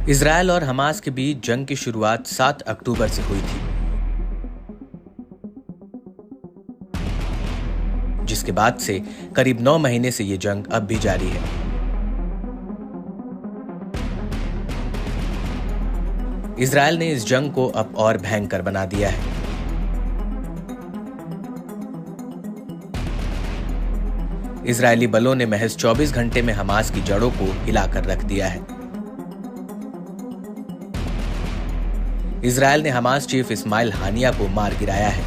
Israel और Hamas के बीच जंग की शुरुआत 7 अक्टूबर से हुई थी, जिसके बाद से करीब 9 महीने से ये जंग अब भी जारी है। इजरायल ने इस जंग को अब और भयंकर बना दिया है। इजरायली बलों ने महज 24 घंटे में हमास की जड़ों को हिलाकर रख दिया है। इजरायल ने हमास चीफ इस्माइल हानिया को मार गिराया है।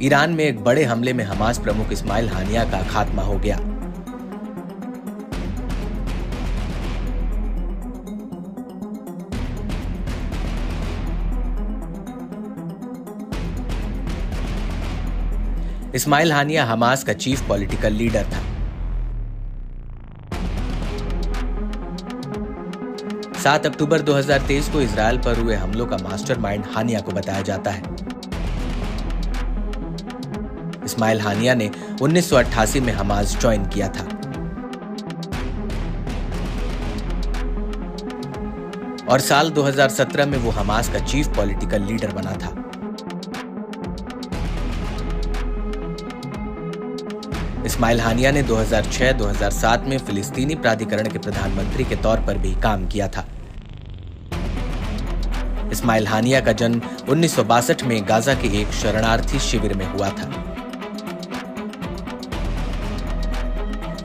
ईरान में एक बड़े हमले में हमास प्रमुख इस्माइल हानिया का खात्मा हो गया। इस्माइल हानिया हमास का चीफ पॉलिटिकल लीडर था। 7 अक्टूबर 2023 को इजरायल पर हुए हमलों का मास्टरमाइंड हानिया को बताया जाता है। इस्माइल हानिया ने 1988 में हमास ज्वाइन किया था और साल 2017 में वो हमास का चीफ पॉलिटिकल लीडर बना था। इस्माइल हानिया ने 2006-2007 में फिलिस्तीनी प्राधिकरण के प्रधानमंत्री के तौर पर भी काम किया था। इस्माइल हानिया का जन्म 1962 में गाजा के एक शरणार्थी शिविर में हुआ था।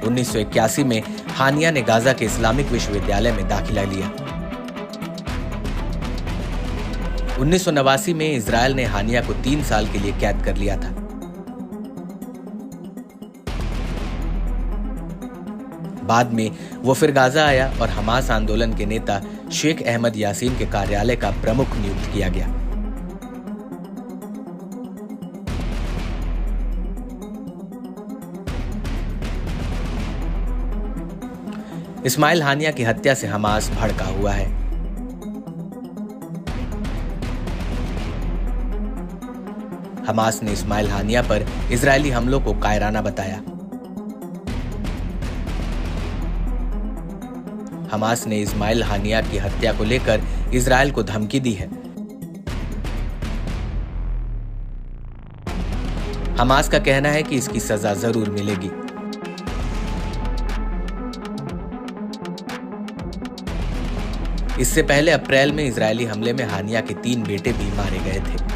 1981 में हानिया ने गाजा के इस्लामिक विश्वविद्यालय में दाखिला लिया। 1989 में इजरायल ने हानिया को 3 साल के लिए कैद कर लिया था। बाद में वो फिर गाजा आया और हमास आंदोलन के नेता शेख अहमद यासीन के कार्यालय का प्रमुख नियुक्त किया गया। इस्माइल हानिया की हत्या से हमास भड़का हुआ है। हमास ने इस्माइल हानिया पर इजरायली हमलों को कायराना बताया। हमास ने इस्माइल हानिया की हत्या को लेकर इजरायल को धमकी दी है। हमास का कहना है कि इसकी सजा जरूर मिलेगी। इससे पहले अप्रैल में इजरायली हमले में हानिया के 3 बेटे भी मारे गए थे।